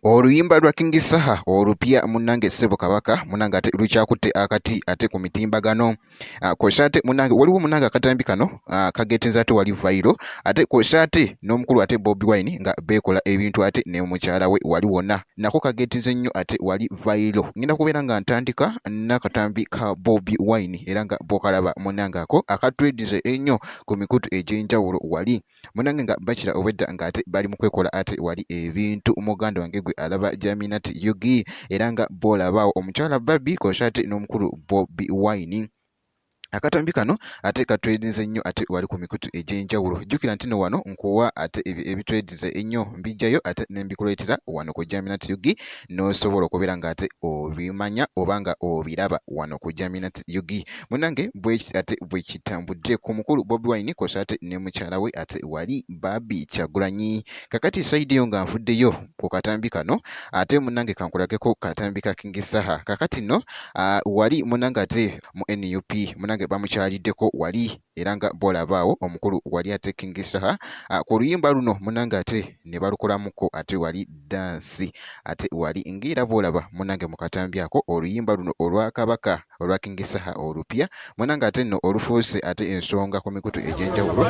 Oluyimba lwa King Saha olupya munnange Ssebo Kabaka munnange ate lukyakutte akati ate ku mitimbagano kw'ossa ate munnange waliwo munnange akatambi kano kageetenza ate wali vairo ate kw'ossa ate n'omukulu ate Bobi Wine nga beekola ebintu ate ne mukyala we wali wonna nako kageetenze nnyo ate wali vairo. Ngenda kubeera nga ntandika n'akatambi ka Bobi Wine era nga bw'okalaba munnange ako akatwedize ennyo ku mikutu egy'enjawulo wali munnange nga bakira obwedda nga ate bali mu kwekola ate wali ebintu muganda wange gwe alaba Jaminat Yugi era nga bw'olabaawo omukyala Babby kw'ossa ate n'omukulu Bobi Wine. Akatambi kano ate katwedinze nnyo ate wali ku mikutu egy'enjawulo. Jjukira nti no wano nkuwa ate ebitwedize ennyo mbijjayo ate ne mbikuleetera wano ku Jaminat Yugi n'osobola okubeera nga ate obimanya oba nga obiraba wano ku Jaminat Yugi. Munnange ate bwe kitambudde ku mukulu Bobi Wine kw'ossa ate ne mukyala we ate wali Babby Kyagulanyi. Kakati sayidi yo nga nfuddeyo ku katambi kano ate munnange kankulageko katambi ka King Saha. Kakati nno wali munnange ate mu NUP munnange bamukyaliddeko wali era nga bw'olabaawo omukulu wali ate King Saha ku luyimba luno munnange ate ne balukolamuko ate wali dansi ate wali ng'era bw'olaba munnange mu katambi ako oluyimba luno olwa Kabaka olwa King Saha olupya munnange ate nno olufuuse ate ensonga ku mikutu egy'enjawulo.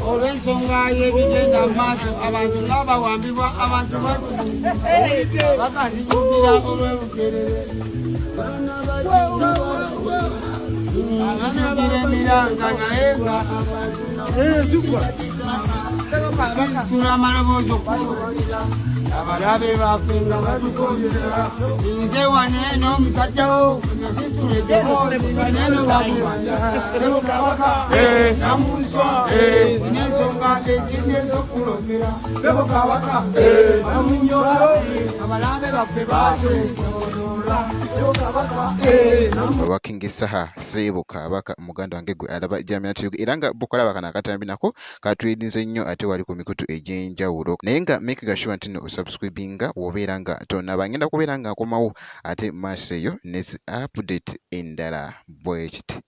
Olw'ensonga y'ebigenda mu maaso abantu ng'abawambibwa abantu bakazijukira olw'ebuterere abajukira emiranga naye nga tula amaloboozi okuwulira abalabe baffe nga batukonjera nze wane n'omusajja wo nasitula eddoboozi baneno babumanya Ssebo Kabaka namunswa n'ensonga ezindi ez'okulobera Ssebo Kabaka namunyola abalabe baffe baffe olwa King Saha Ssebo Kabaka muganda wange gwe alaba Jaminat Yugi era nga bukolaba kana akatambi nako katwedinze nnyo ate wali ku mikutu egy'enjawulo naye nga make sure nti no osubscribinga wobeera nga tonnaba ngenda kubeera nga nkomawo ate maaso eyo ne zi update endala bwekiti.